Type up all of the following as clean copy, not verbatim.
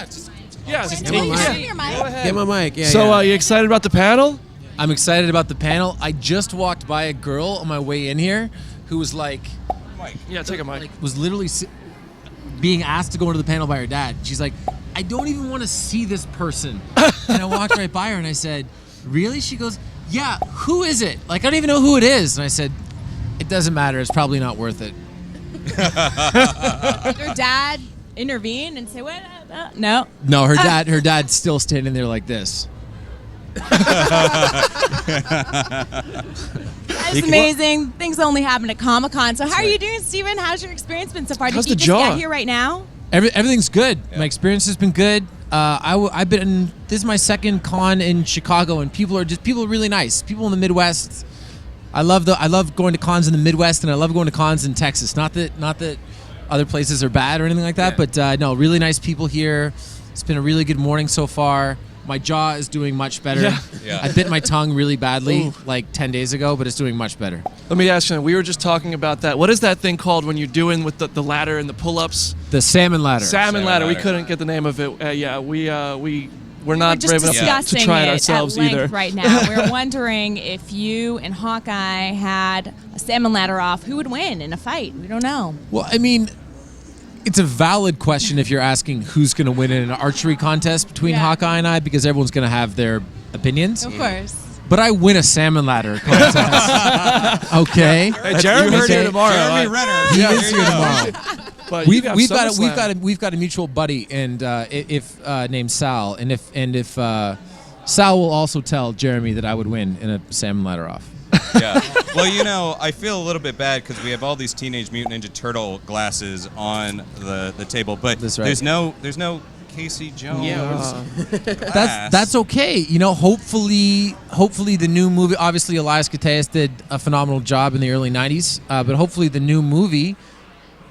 Just Give him your mic. Go ahead. Give him a mic. Yeah. So, you excited about the panel? I'm excited about the panel. I just walked by a girl on my way in here who was like, Yeah, take a mic. like was literally being asked to go into the panel by her dad. She's like, I don't even want to see this person. And I walked right by her and I said, really? She goes, yeah, who is it? Like, I don't even know who it is. And I said, it doesn't matter. It's probably not worth it. Did your dad intervene and say, what? No. No, her dad's still standing there like this. That's amazing. Things only happen at Comic-Con. So how are you doing, Steven? How's your experience been so far? How's Did you the just jaw? get here right now? Everything's good. My experience has been good. I've been. This is my second con in Chicago, and people are really nice. People in the Midwest. I love going to cons in the Midwest, and I love going to cons in Texas. Not that other places are bad or anything like that, but no, really nice people here. It's been a really good morning so far. My jaw is doing much better. Yeah. I bit my tongue really badly like 10 days ago, but it's doing much better. Let me ask you, we were just talking about that. What is that thing called when you're doing with the ladder and the pull-ups? The salmon ladder. Salmon ladder. We couldn't get the name of it. We're not brave enough to try it ourselves at length either. Right now, we're wondering if you and Hawkeye had a salmon ladder off, who would win in a fight? We don't know. Well, I mean, it's a valid question if you're asking who's going to win in an archery contest between Hawkeye and I, because everyone's going to have their opinions. Of course. But I win a salmon ladder contest. Okay. Hey, Jeremy's here tomorrow. Jeremy Renner. He is here tomorrow. But We've got a mutual buddy, and if named Sal, and if Sal will also tell Jeremy that I would win in a salmon ladder off. Yeah. Well, I feel a little bit bad because we have all these Teenage Mutant Ninja Turtle glasses on the table, but That's right. there's no Casey Jones. That's okay. Hopefully the new movie. Obviously, Elias Koteas did a phenomenal job in the early '90s, but hopefully the new movie,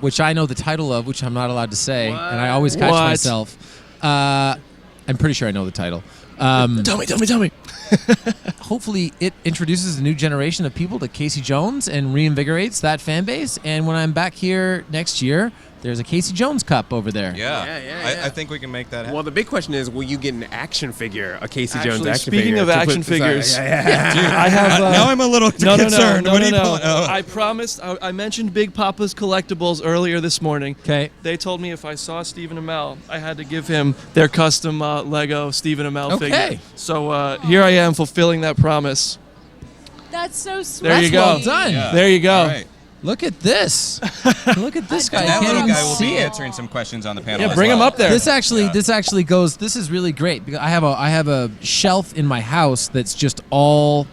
which I know the title of, which I'm not allowed to say, and I always catch myself. I'm pretty sure I know the title. Tell me. Hopefully it introduces a new generation of people to Casey Jones and reinvigorates that fan base. And when I'm back here next year, there's a Casey Jones Cup over there. Yeah. I think we can make that happen. Well, the big question is, will you get an action figure, a Casey Jones action speaking figure? of action figures, Dude, I have. now I'm a little concerned. No. What are you pulling? Oh. I promised. I mentioned Big Papa's Collectibles earlier this morning. Okay. They told me if I saw Stephen Amell, I had to give him their custom Lego Stephen Amell figure. So here I am fulfilling that promise. That's so sweet. There you go. Well done. Yeah. There you go. All right. Look at this. Look at this guy. I That can't little even guy will see be it. answering some questions on the panel. Yeah, as bring him well. up there. This actually goes. This is really great because I have a shelf in my house that's just all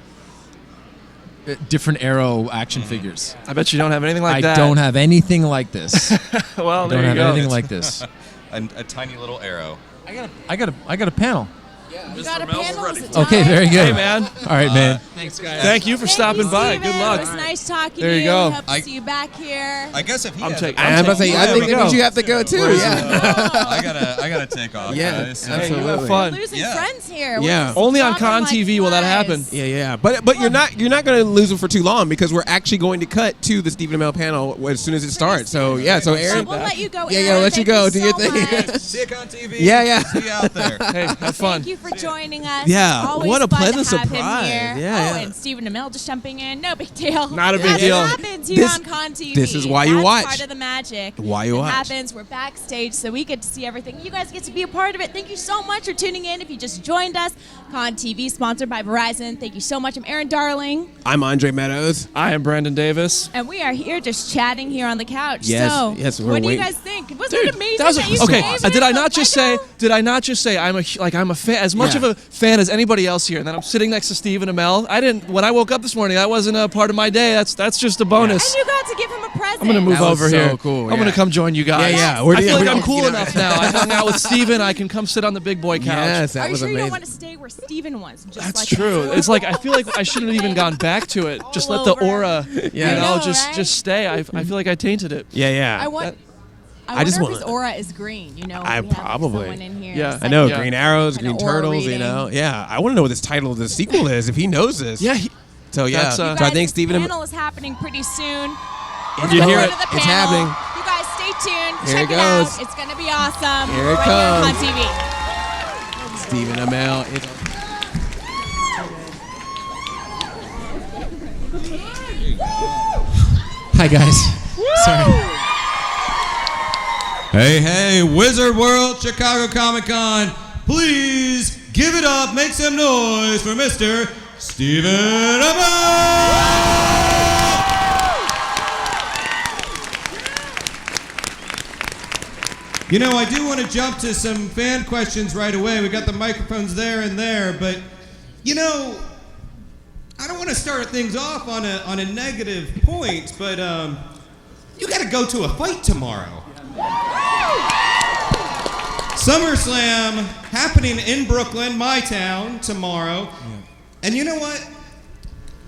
different Arrow action figures. I bet you don't have anything like I that. don't have anything like this. Well, I there don't you have go. anything like this. A tiny little arrow. I got a panel. You got a panel. Okay, very good. Hey, man. All right, man. Thanks, guys. Thank you for stopping by. Good luck. It was nice talking There to you you. go. We hope to see you back here. I guess if he I'm has taking- a- I'm about to say, I think that means you have to go too. I gotta take off. Yeah, guys. Hey, you have absolutely. fun. Losing Yeah. friends here. Yeah. Only on Talking like ConTV will that happen. flies. Yeah. But you're not going to lose them for too long because we're actually going to cut to the Stephen Amell panel as soon as it starts. So so So Aaron. we'll let you go. Yeah, Aaron. let you Thank go. Do your so thing. much. See you on TV. Yeah. See you out there. Hey, have fun. Thank you for joining us. Yeah, Always what a fun pleasant to have surprise. Him here. Yeah. And Stephen Amell just jumping in. No big deal. Not a big That's deal. what happens here This- on ConTV. this is why you That's watch. part of the magic. Why you it watch. happens. We're backstage, so we get to see everything. You guys get to be a part of it. Thank you so much for tuning in. If you just joined us, ConTV, sponsored by Verizon. Thank you so much. I'm Aaron Darling. I'm Andre Meadows. I am Brandon Davis. And we are here just chatting here on the couch. Yes, So, yes, we're what do you waiting. guys think? Wasn't it amazing That was that you okay. saved Did it? I not just say? Lego? Did I not just say I'm a fan, as much Yeah. of a fan as anybody else here? And then I'm sitting next to Stephen Amell. I didn't. When I woke up this morning, that wasn't a part of my day. That's just a bonus. And you got to give him a present. I'm gonna move That was over so here. cool, I'm yeah. gonna come join you guys. Yeah. I feel like we're- I'm cool you know. enough now. I hung out with Stephen. I can come sit on the big boy couch. Yes, that Are you was sure you amazing. don't want to stay where Steven was? Just That's like true. before? It's like I feel like I shouldn't have even gone back to it. Just All let the over. aura, Yeah. I know, just right? just stay. I feel like I tainted it. Yeah. I want. I I wonder just if wanna- his aura is green. You know, I we have probably- someone in here. Yeah. It's I know, Yeah. Green Arrows, Kinda Green aura Turtles, you reading. know. Yeah, I want to know what this title of the sequel is, if he knows this. Yeah. So, That's, so You I Guys, think the Stephen... panel is happening pretty soon. It's You hear going. it? To the It's panel. happening. You guys stay Stay tuned. Here Check it it out. goes. It's going to be awesome. Here it right comes. here on TV. Stephen Amell. Hi guys. Sorry. Hey, Wizard World Chicago Comic Con, please give it up, make some noise for Mr. Stephen Amell! You know, I do want to jump to some fan questions right away. We got the microphones there and there, but you know, I don't want to start things off on a negative point, but you got to go to a fight tomorrow. SummerSlam happening in Brooklyn, my town, tomorrow. Yeah. And you know what?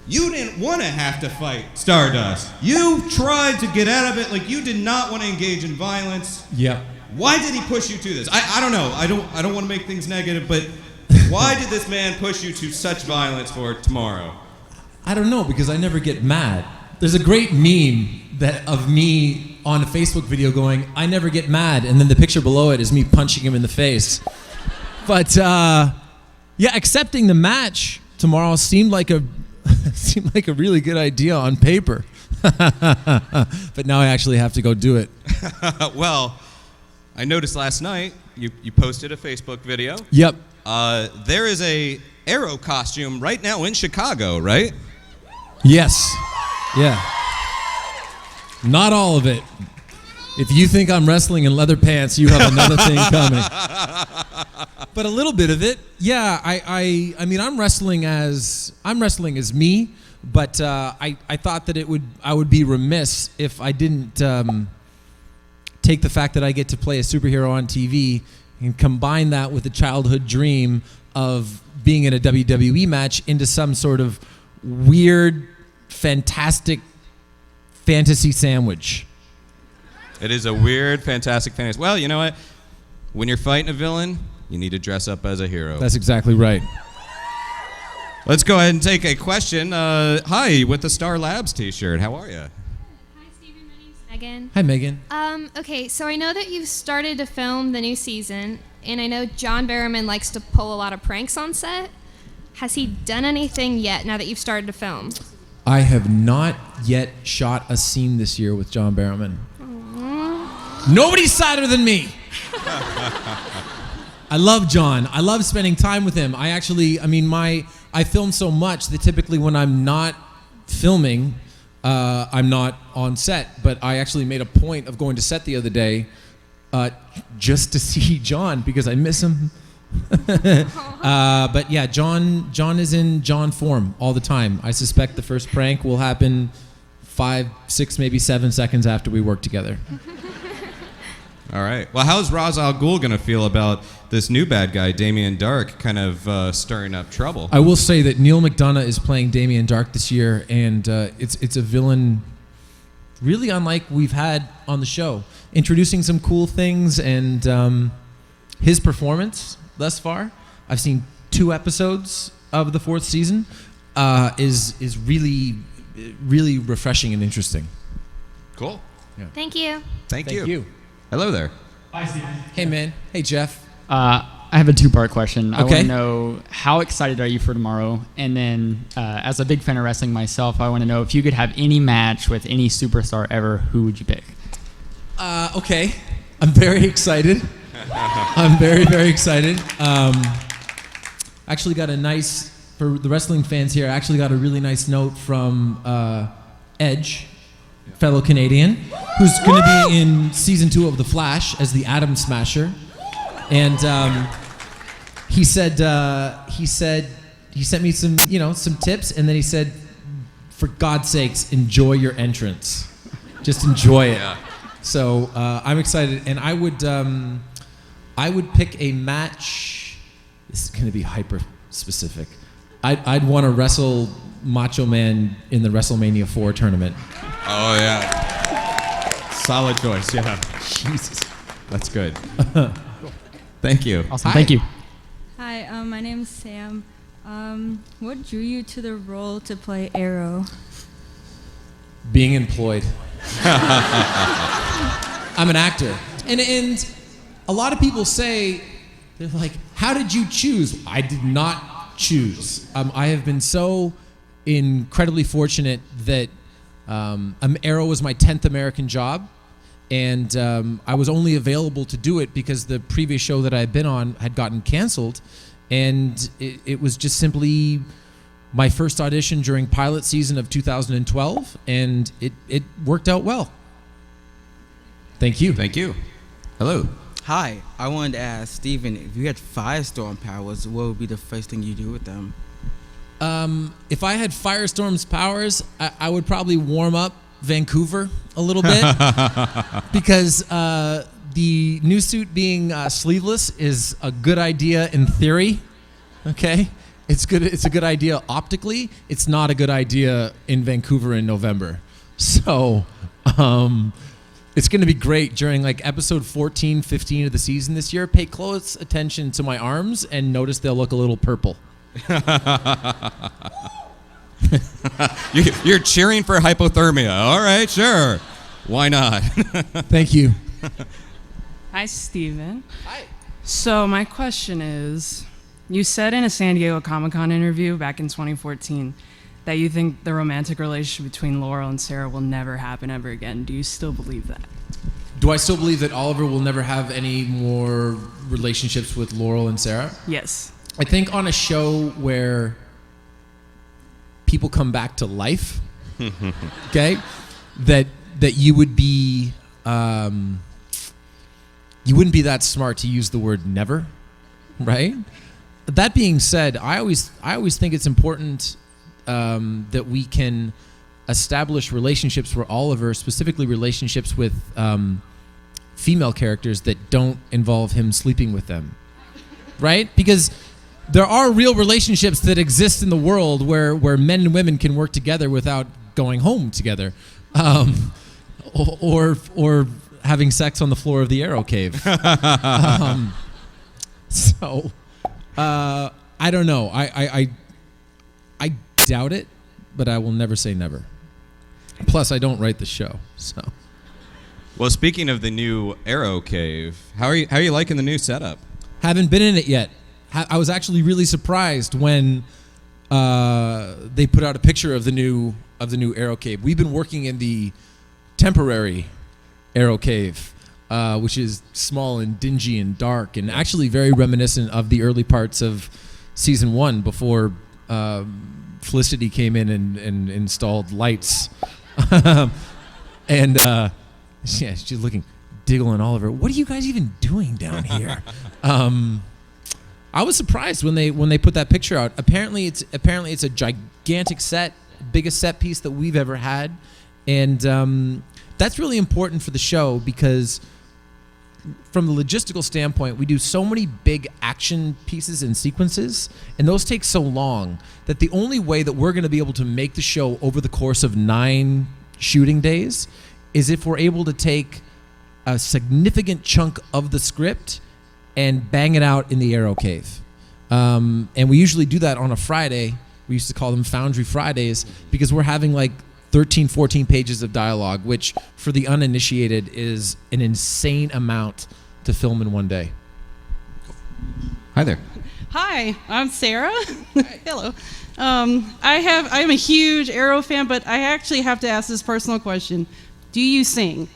You didn't want to have to fight Stardust. You tried to get out of it. Like, you did not want to engage in violence. Yep. Why did he push you to this? I don't know. I don't want to make things negative, but why did this man push you to such violence for tomorrow? I don't know, because I never get mad. There's a great meme of me on a Facebook video going, I never get mad, and then the picture below it is me punching him in the face. But yeah, accepting the match tomorrow seemed like a really good idea on paper. But now I actually have to go do it. Well, I noticed last night you posted a Facebook video. Yep. There is a Arrow costume right now in Chicago, right? Yes. Yeah. Not all of it. If you think I'm wrestling in leather pants, you have another thing coming. But a little bit of it. Yeah, I mean I'm wrestling as me, but I thought that I would be remiss if I didn't take the fact that I get to play a superhero on TV and combine that with the childhood dream of being in a WWE match into some sort of weird, fantastic fantasy sandwich. It is a weird, fantastic fantasy. Well, you know what? When you're fighting a villain, you need to dress up as a hero. That's exactly right. Let's go ahead and take a question. Hi, with the Star Labs t-shirt. How are you? Hi, Stephen. My name's Megan. Hi, Megan. Okay, so I know that you've started to film the new season, and I know John Barrowman likes to pull a lot of pranks on set. Has he done anything yet now that you've started to film? I have not yet shot a scene this year with John Barrowman. Nobody's sadder than me. I love John. I love spending time with him. I film so much that typically when I'm not filming, I'm not on set. But I actually made a point of going to set the other day just to see John because I miss him. But yeah, John is in John form all the time. I suspect the first prank will happen 5, 6, maybe 7 seconds after we work together. All right. Well, how's Ra's al Ghul going to feel about this new bad guy, Damien Dark, kind of stirring up trouble? I will say that Neil McDonough is playing Damien Dark this year, and it's a villain really unlike we've had on the show. Introducing some cool things, and his performance thus far, I've seen 2 episodes of the 4th season, is really, really refreshing and interesting. Cool. Yeah. Thank you. Thank you. Hello there. Hi, Stephen. Hey, man. Hey, Jeff. I have a 2-part question. I want Okay. to know, how excited are you for tomorrow? And then, as a big fan of wrestling myself, I want to know if you could have any match with any superstar ever, who would you pick? Okay. I'm very excited. I'm very, very excited. Actually got a nice, for the wrestling fans here, I actually got a really nice note from Edge, fellow Canadian, who's going to be in season 2 of The Flash as the Atom Smasher. And he sent me some tips, and then he said, for God's sakes, enjoy your entrance. Just enjoy it. Yeah. So I'm excited, and I would pick a match. This is going to be hyper specific. I'd want to wrestle Macho Man in the WrestleMania 4 tournament. Oh, yeah. Solid choice, yeah. Jesus. That's good. Thank you. Awesome. Thank you. Hi, my name's Sam. What drew you to the role to play Arrow? Being employed. I'm an actor. And a lot of people say, they're like, how did you choose? I did not choose. I have been so incredibly fortunate that Arrow was my 10th American job. And I was only available to do it because the previous show that I had been on had gotten canceled. And it was just simply my first audition during pilot season of 2012. And it worked out well. Thank you. Thank you. Hello. Hi, I wanted to ask Steven, if you had firestorm powers, what would be the first thing you do with them? If I had Firestorm's powers, I would probably warm up Vancouver a little bit because the new suit being sleeveless is a good idea in theory. Okay, it's good. It's a good idea optically. It's not a good idea in Vancouver in November. So it's going to be great during like episode 14, 15 of the season this year. Pay close attention to my arms and notice they'll look a little purple. You're cheering for hypothermia. All right, sure. Why not? Thank you. Hi, Steven. Hi. So my question is, you said in a San Diego Comic-Con interview back in 2014 that you think the romantic relationship between Laurel and Sarah will never happen ever again. Do you still believe that? Do I still believe that Oliver will never have any more relationships with Laurel and Sarah? Yes. I think on a show where people come back to life, okay, that you would be you wouldn't be that smart to use the word never, right? That being said, I always think it's important that we can establish relationships for Oliver, specifically relationships with female characters that don't involve him sleeping with them, right? Because there are real relationships that exist in the world where men and women can work together without going home together, or having sex on the floor of the Arrow Cave. So I don't know. I doubt it, but I will never say never. Plus, I don't write the show, so. Well, speaking of the new Arrow Cave, how are you liking the new setup? Haven't been in it yet. I was actually really surprised when they put out a picture of the new Arrow Cave. We've been working in the temporary Arrow Cave, which is small and dingy and dark, and actually very reminiscent of the early parts of season 1 before Felicity came in and installed lights. And yeah, she's looking, Diggle and Oliver. What are you guys even doing down here? I was surprised when they put that picture out. Apparently it's a gigantic set, biggest set piece that we've ever had, and that's really important for the show because from the logistical standpoint, we do so many big action pieces and sequences, and those take so long that the only way that we're going to be able to make the show over the course of 9 shooting days is if we're able to take a significant chunk of the script and bang it out in the Arrow Cave. And we usually do that on a Friday. We used to call them Foundry Fridays because we're having like 13, 14 pages of dialogue, which for the uninitiated is an insane amount to film in one day. Hi there. Hi, I'm Sarah. Hello. I'm a huge Arrow fan, but I actually have to ask this personal question. Do you sing?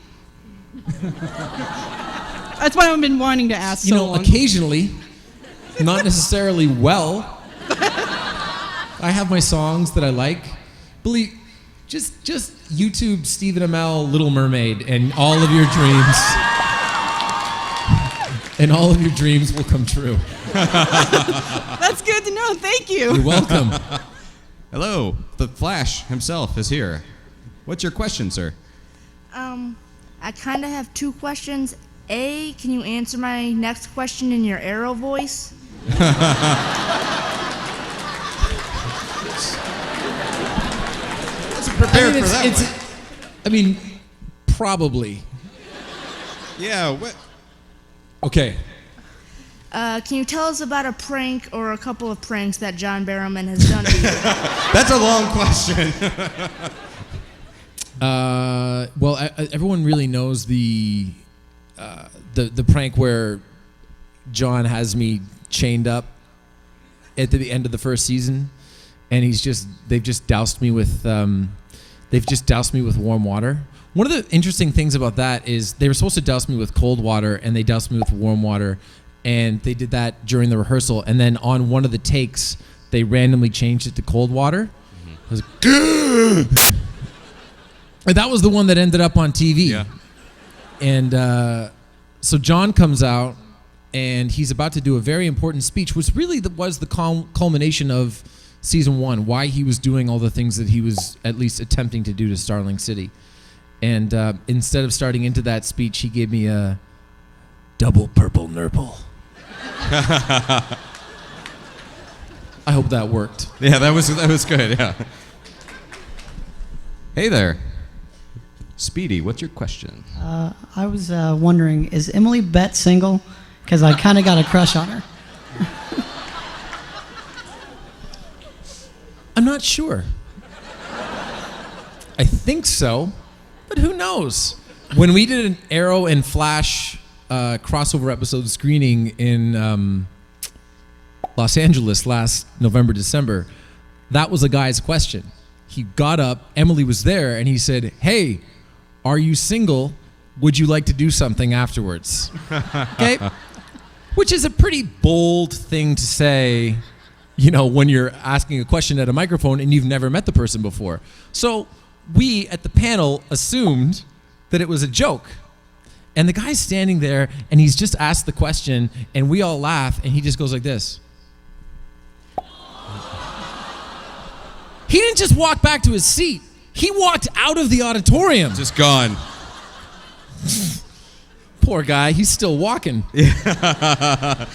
That's what I've been wanting to ask so long. Occasionally, not necessarily well. I have my songs that I like. Just YouTube Stephen Amell Little Mermaid and all of your dreams. And all of your dreams will come true. That's good to know. Thank you. You're welcome. Hello, the Flash himself is here. What's your question, sir? I kind of have 2 questions. A, can you answer my next question in your Arrow voice? Prepared for that one. I mean, probably. Yeah. What? Okay. Can you tell us about a prank or a couple of pranks that John Barrowman has done to you? That's a long question. Well, everyone really knows the the prank where John has me chained up at the end of the first season, and they've just doused me with warm water. One of the interesting things about that is they were supposed to douse me with cold water, and they doused me with warm water, and they did that during the rehearsal. And then on one of the takes, they randomly changed it to cold water. I was like, and that was the one that ended up on TV. Yeah. And so John comes out, and he's about to do a very important speech, which really was the culmination of season 1, why he was doing all the things that he was at least attempting to do to Starling City. And instead of starting into that speech, he gave me a double purple nurple. I hope that worked. Yeah, that was good, yeah. Hey there. Speedy, what's your question? I was wondering, is Emily Bett single? Because I kind of got a crush on her. I'm not sure. I think so, but who knows? When we did an Arrow and Flash crossover episode screening in Los Angeles last November, December, that was a guy's question. He got up, Emily was there, and he said, "Hey, are you single? Would you like to do something afterwards?" Okay? Which is a pretty bold thing to say, when you're asking a question at a microphone and you've never met the person before. So we at the panel assumed that it was a joke. And the guy's standing there and he's just asked the question and we all laugh and he just goes like this. He didn't just walk back to his seat. He walked out of the auditorium. Just gone. Poor guy, he's still walking. The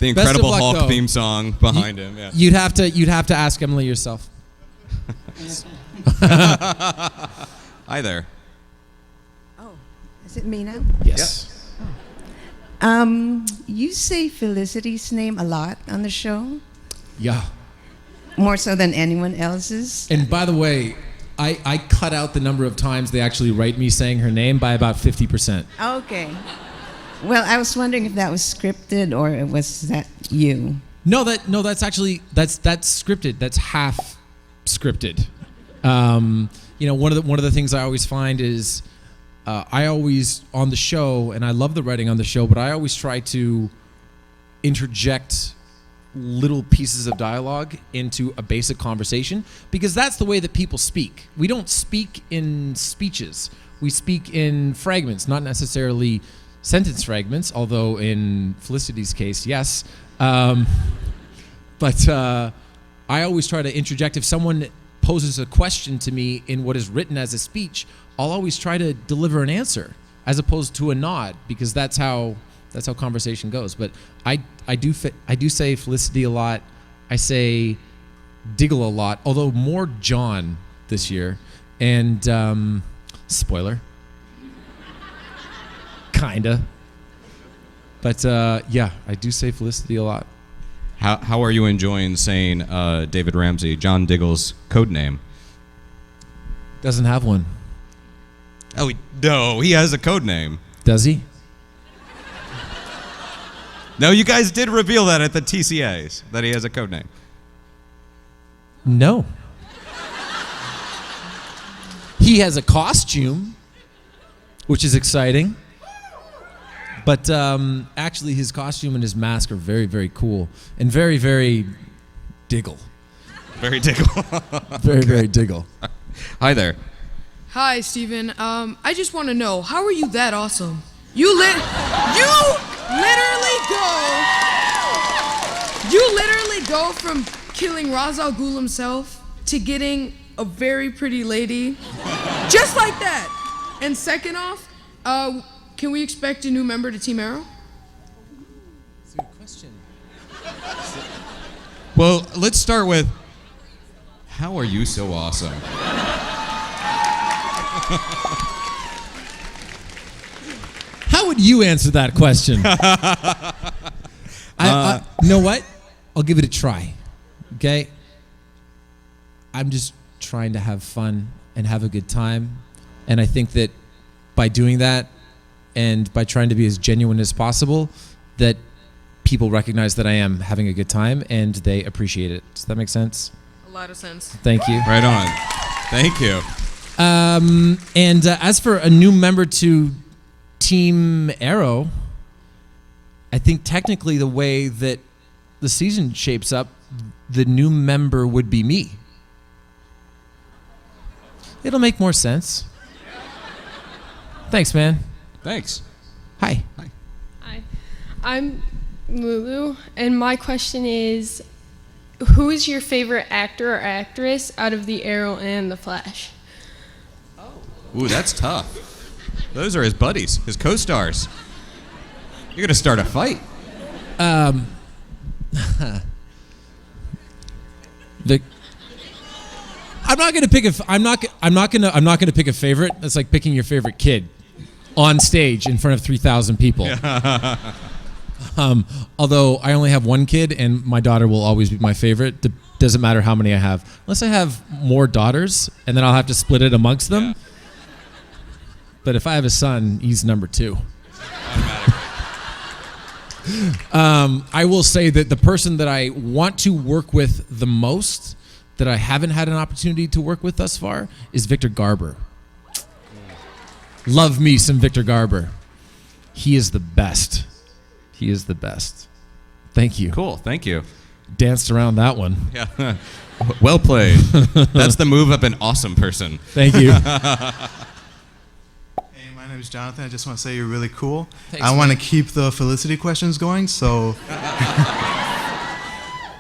Incredible luck, Hulk though. theme song behind him. Yeah. You'd have to ask Emily yourself. Hi there. Is it me now? Yes. You say Felicity's name a lot on the show, Yeah. more so than anyone else's. And by the way, I cut out the number of times they actually write me saying her name by about 50%. Okay. Well, I was wondering if that was scripted or was that you? That's actually that's scripted. That's half scripted. One of the things I always find is I always on the show, and I love the writing on the show, but I always try to interject little pieces of dialogue into a basic conversation because that's the way that people speak. We don't speak in speeches. We speak in fragments, not necessarily sentence fragments, although in Felicity's case, yes. But I always try to interject. If someone poses a question to me in what is written as a speech, I'll always try to deliver an answer as opposed to a nod because that's how conversation goes. But I do say Felicity a lot. I say Diggle a lot, although more John this year. And spoiler, kinda. But yeah, I do say Felicity a lot. How are you enjoying saying David Ramsey, John Diggle's code name? Doesn't have one. Oh, no, he has a code name. Does he? No, you guys did reveal that at the TCAs, that he has a code name. No. He has a costume, which is exciting. But actually, his costume and his mask are very, very cool and very, very Diggle. Very Diggle. Very, very Diggle. Hi there. Hi, Steven. I just want to know, how are you that awesome? You literally go from killing Ra's al Ghul himself to getting a very pretty lady, just like that. And second off, can we expect a new member to Team Arrow? That's a good question. Well, let's start with, how are you so awesome? How would you answer that question? You know what? I'll give it a try. Okay? I'm just trying to have fun and have a good time. And I think that by doing that, and by trying to be as genuine as possible, that people recognize that I am having a good time and they appreciate it. Does that make sense? A lot of sense. Thank you. Right on. Thank you. And as for a new member to Team Arrow, I think technically the way that the season shapes up, the new member would be me. It'll make more sense. Thanks, man. Thanks. Hi. Hi. I'm Lulu, and my question is, who is your favorite actor or actress out of The Arrow and The Flash? Ooh, that's tough. Those are his buddies, his co-stars. You're gonna start a fight. I'm not gonna pick I'm not gonna pick a favorite. That's like picking your favorite kid on stage in front of 3,000 people. Although I only have one kid, and my daughter will always be my favorite. Doesn't matter how many I have, unless I have more daughters, and then I'll have to split it amongst them. Yeah. But if I have a son, he's number 2. I will say that the person that I want to work with the most, that I haven't had an opportunity to work with thus far, is Victor Garber. Love me some Victor Garber. He is the best. He is the best. Thank you. Cool, thank you. Danced around that one. Yeah. Well played. That's the move of an awesome person. Thank you. My name is Jonathan. I just want to say you're really cool. Thanks, I want to keep the Felicity questions going, so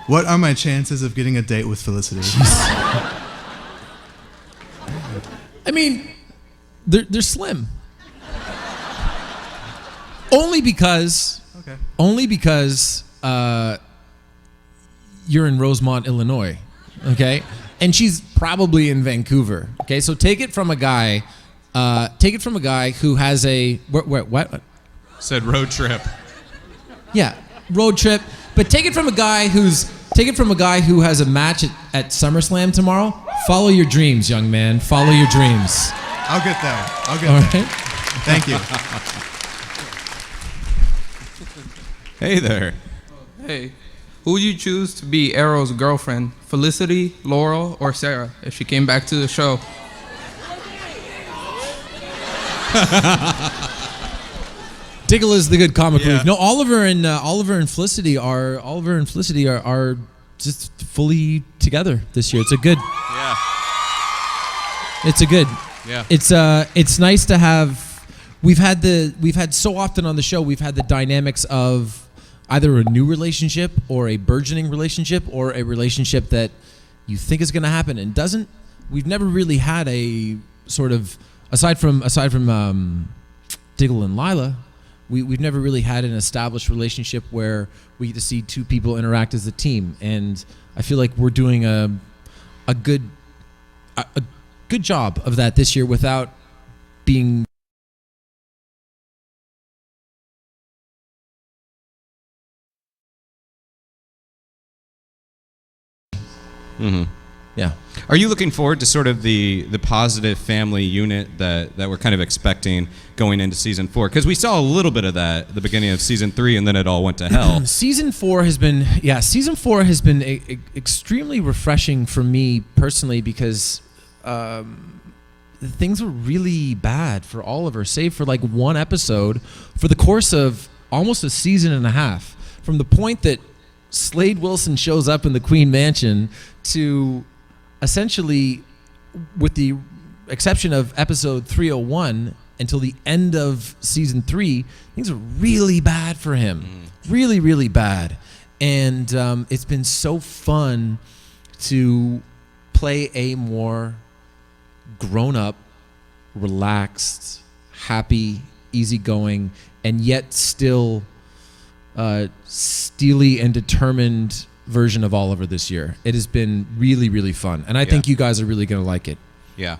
what are my chances of getting a date with Felicity? I mean, they're slim. Only because you're in Rosemont, Illinois, okay? And she's probably in Vancouver, okay? So take it from a guy who has a what? Said road trip. Yeah, road trip. But take it from a guy who has a match at SummerSlam tomorrow. Follow your dreams, young man. Follow your dreams. I'll get there. All right. Thank you. Hey there. Hey, who would you choose to be Arrow's girlfriend? Felicity, Laurel, or Sarah if she came back to the show? Diggle is the good comic relief. No, Oliver and Felicity are just fully together this year. It's a good. Yeah. It's a good. Yeah. It's nice to have. We've had so often on the show. We've had the dynamics of either a new relationship or a burgeoning relationship or a relationship that you think is going to happen and doesn't. We've never really had a sort of aside from Diggle and Lila. We've never really had an established relationship where we get to see two people interact as a team, and I feel like we're doing a good job of that this year without being. Mm-hmm. Yeah. Are you looking forward to sort of the positive family unit that we're kind of expecting going into season 4? Because we saw a little bit of that at the beginning of season 3, and then it all went to hell. Season 4 has been extremely refreshing for me personally because things were really bad for Oliver, save for like one episode for the course of almost a season and a half. From the point that Slade Wilson shows up in the Queen Mansion to essentially, with the exception of episode 301 until the end of season 3, things are really bad for him. Really, really bad. And it's been so fun to play a more grown-up, relaxed, happy, easygoing, and yet still steely and determined version of Oliver this year. It has been really, really fun. And I think you guys are really going to like it. Yeah.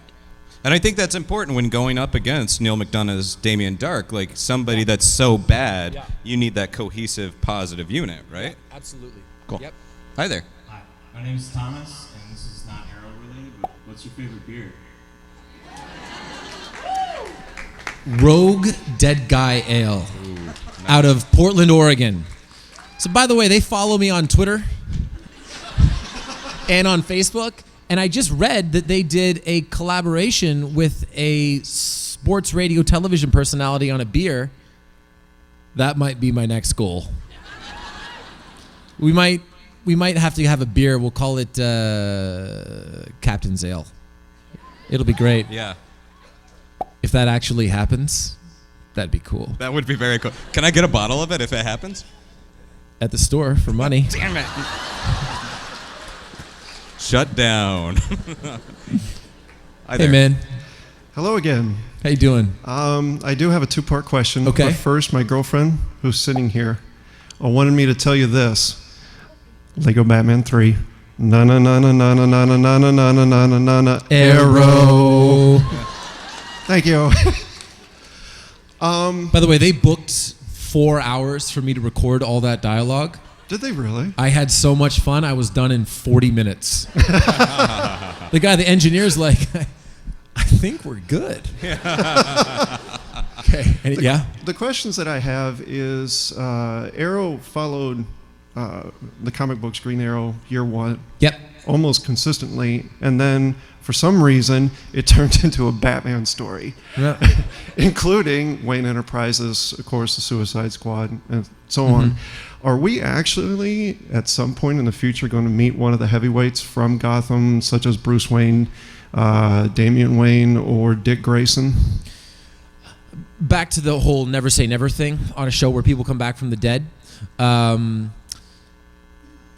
And I think that's important when going up against Neil McDonough's Damien Dark, like somebody that's so bad, you need that cohesive, positive unit, right? Yeah, absolutely. Cool. Yep. Hi there. Hi, my name is Thomas, and this is not Arrow related, but what's your favorite beer? Rogue Dead Guy Ale out of Portland, Oregon. So by the way, they follow me on Twitter and on Facebook, and I just read that they did a collaboration with a sports radio television personality on a beer. That might be my next goal. We might have to have a beer. We'll call it Captain's Ale. It'll be great. Yeah. If that actually happens, that'd be cool. That would be very cool. Can I get a bottle of it if it happens? At the store for money. Damn it. Shut down. Hi Hey, there. man. Hello again. How you doing? I do have a two-part question. Okay. But first, my girlfriend, who's sitting here, wanted me to tell you this. Lego Batman 3. Na na na na na na na na na na na na na na Arrow. Thank you. By the way, they booked 4 hours for me to record all that dialogue. Did they really? I had so much fun. I was done in 40 minutes. The guy, the engineer's like, I think we're good. Okay. Yeah. The questions that I have is Arrow followed the comic books Green Arrow year one. Yep. Almost consistently, and then for some reason it turned into a Batman story, Yeah. including Wayne Enterprises, of course, the Suicide Squad, and so on. Are we actually at some point in the future going to meet one of the heavyweights from Gotham, such as Bruce Wayne, Damian Wayne, or Dick Grayson? Back to the whole never say never thing on a show where people come back from the dead.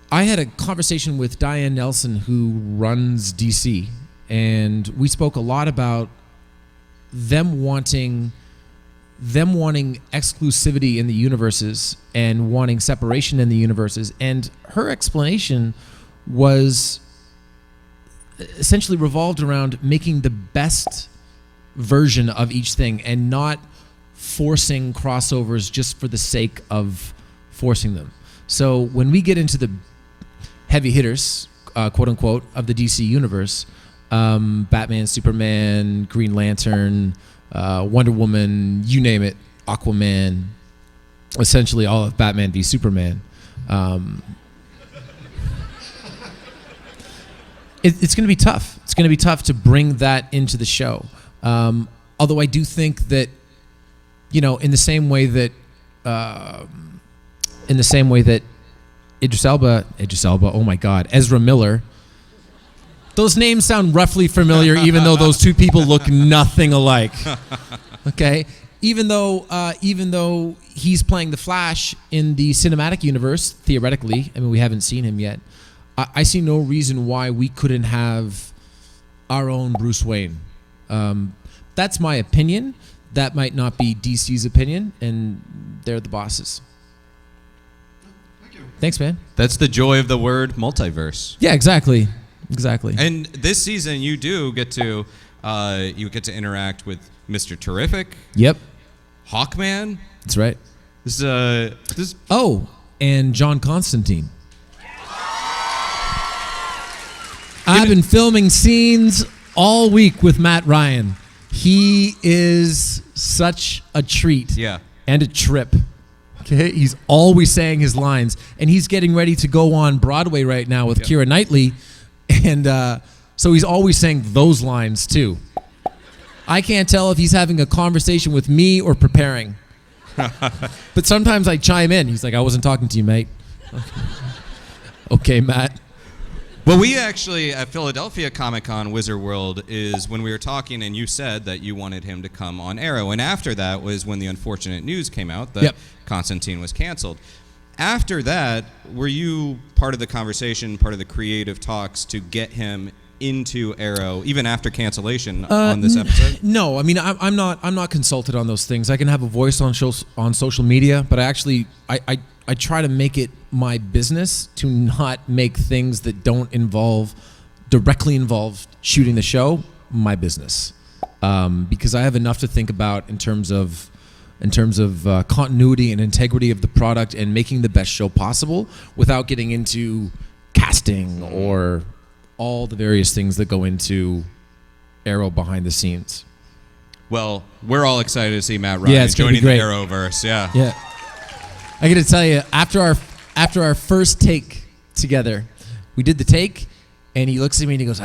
I had a conversation with Diane Nelson, who runs DC, and we spoke a lot about them wanting exclusivity in the universes and wanting separation in the universes. And her explanation was essentially revolved around making the best version of each thing and not forcing crossovers just for the sake of forcing them. So when we get into the heavy hitters, quote unquote, of the DC universe, Batman, Superman, Green Lantern, Wonder Woman, you name it, Aquaman, essentially all of Batman v Superman. It's going to be tough. It's going to be tough to bring that into the show. Although I do think that, you know, in the same way that Idris Elba, oh my God, Ezra Miller. Those names sound roughly familiar, even though those two people look nothing alike. Okay, even though he's playing the Flash in the cinematic universe, theoretically, I mean, we haven't seen him yet. I see no reason why we couldn't have our own Bruce Wayne. That's my opinion. That might not be DC's opinion, and they're the bosses. Thanks, man. That's the joy of the word multiverse. Yeah, exactly. And this season, you do get to interact with Mr. Terrific. Yep. Hawkman. That's right. This. Oh, and John Constantine. I've been filming scenes all week with Matt Ryan. He is such a treat. Yeah. And a trip. Okay, he's always saying his lines, and he's getting ready to go on Broadway right now with Keira Knightley, and so he's always saying those lines too. I can't tell if he's having a conversation with me or preparing. But sometimes I chime in. He's like, "I wasn't talking to you, mate." Okay, Matt. Well, we actually, at Philadelphia Comic-Con Wizard World, is when we were talking and you said that you wanted him to come on Arrow. And after that was when the unfortunate news came out that Constantine was canceled. After that, were you part of the conversation, part of the creative talks to get him into Arrow, even after cancellation on this episode? No, I mean, I'm not consulted on those things. I can have a voice on social media, but I try to make it my business to not make things that don't directly involve shooting the show my business, because I have enough to think about in terms of continuity and integrity of the product and making the best show possible without getting into casting or all the various things that go into Arrow behind the scenes. Well, we're all excited to see Matt Ryan Yeah, it's gonna be joining the great. Arrowverse. Yeah. Yeah. I got to tell you, after our first take together, we did the take, and he looks at me and he goes,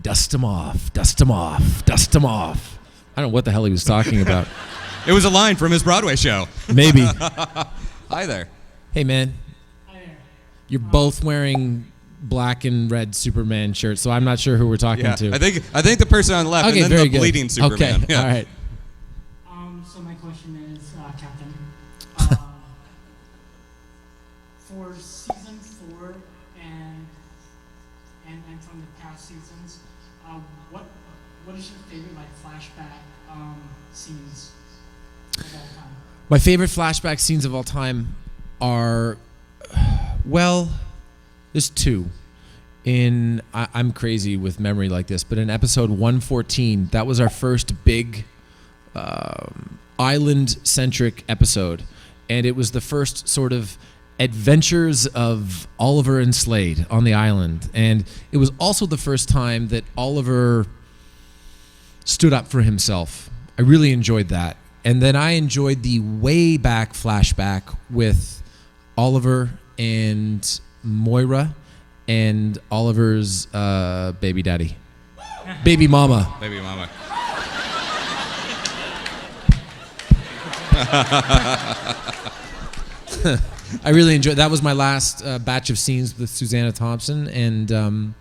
dust him off, dust him off, dust him off. I don't know what the hell he was talking about. It was a line from his Broadway show. Maybe. Hi there. Hey, man. You're both wearing black and red Superman shirts, so I'm not sure who we're talking to. I think the person on the left, Okay, and then very the good. bleeding Superman. Okay, Yeah. all right. So my question is, Captain, for season 4 and from the past seasons, what is your favorite flashback scenes of all time? My favorite flashback scenes of all time are, well, there's two. I'm crazy with memory like this, but in episode 114, that was our first big island-centric episode, and it was the first sort of adventures of Oliver and Slade on the island, and it was also the first time that Oliver stood up for himself. I really enjoyed that. And then I enjoyed the way back flashback with Oliver and Moira and Oliver's baby daddy. Baby mama. Baby mama. I really enjoyed that. Was my last batch of scenes with Susanna Thompson, and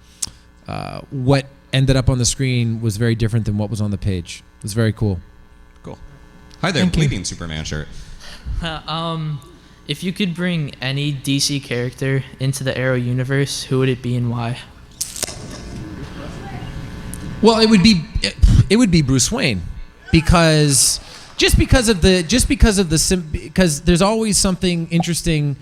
what ended up on the screen was very different than what was on the page. It was very cool. Cool. Hi there, bleeding Superman shirt. If you could bring any DC character into the Arrow universe, who would it be and why? Well, it would be Bruce Wayne, because there's always something interesting.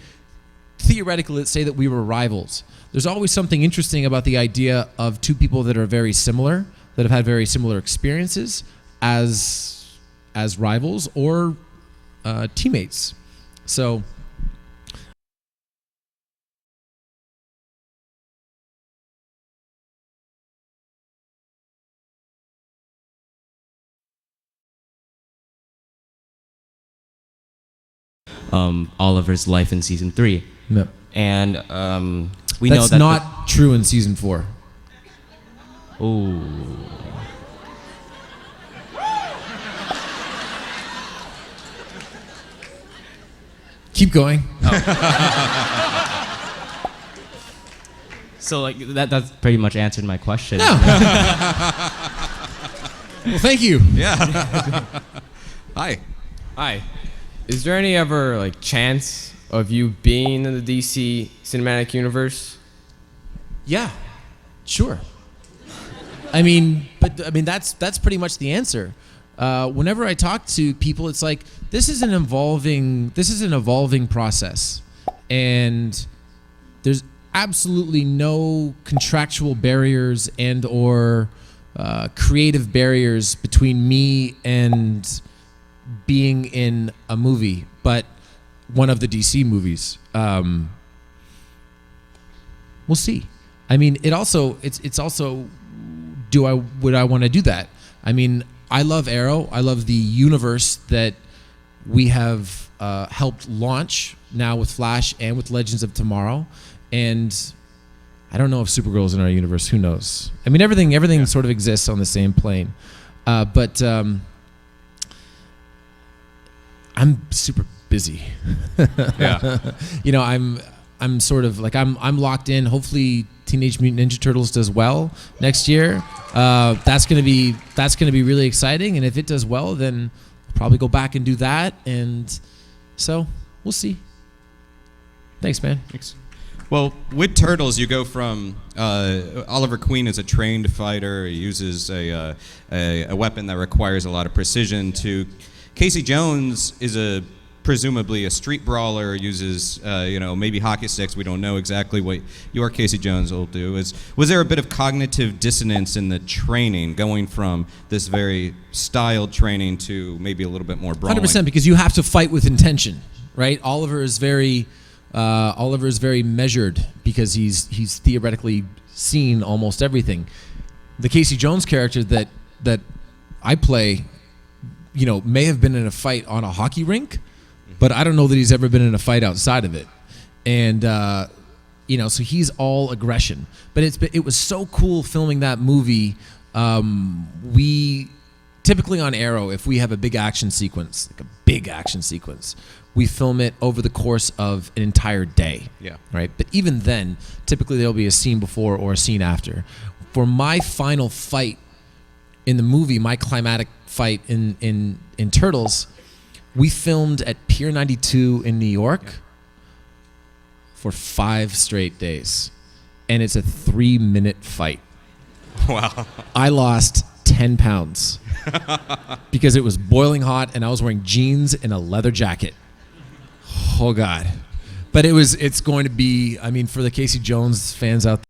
Theoretically, let's say that we were rivals. There's always something interesting about the idea of two people that are very similar, that have had very similar experiences as rivals or teammates. So. Oliver's life in season 3. No. And we That's know that not true in season 4. Oh. Keep going. So that's pretty much answered my question. No. Well, thank you. Yeah. Hi. Hi. Is there any ever chance of you being in the DC cinematic universe? Yeah, sure. That's pretty much the answer. Whenever I talk to people, it's like this is an evolving process, and there's absolutely no contractual barriers and or creative barriers between me and being in a movie, but one of the DC movies. We'll see. It's also, would I want to do that? I love Arrow. I love the universe that we have helped launch now with Flash and with Legends of Tomorrow. And I don't know if Supergirl's in our universe. Who knows? Everything sort of exists on the same plane. But I'm super busy. Yeah. I'm sort of I'm locked in. Hopefully Teenage Mutant Ninja Turtles does well next year. That's gonna be really exciting. And if it does well, then I'll probably go back and do that. And so we'll see. Thanks, man. Thanks. Well, with Turtles, you go from Oliver Queen is a trained fighter. He uses a weapon that requires a lot of precision. To Casey Jones is presumably a street brawler. Uses maybe hockey sticks. We don't know exactly what your Casey Jones will do. Was there a bit of cognitive dissonance in the training, going from this very styled training to maybe a little bit more brawling? 100%, because you have to fight with intention, right? Oliver is very measured because he's theoretically seen almost everything. The Casey Jones character that I play may have been in a fight on a hockey rink, but I don't know that he's ever been in a fight outside of it. And so he's all aggression. But it was so cool filming that movie. We typically on Arrow, if we have a big action sequence, we film it over the course of an entire day. Yeah. Right. But even then, typically there'll be a scene before or a scene after. For my final fight in the movie, my climatic fight in Turtles, we filmed at Pier 92 in New York for 5 straight days. And it's a 3-minute fight. Wow. I lost 10 pounds because it was boiling hot and I was wearing jeans and a leather jacket. Oh God. But it's going to be, for the Casey Jones fans out there,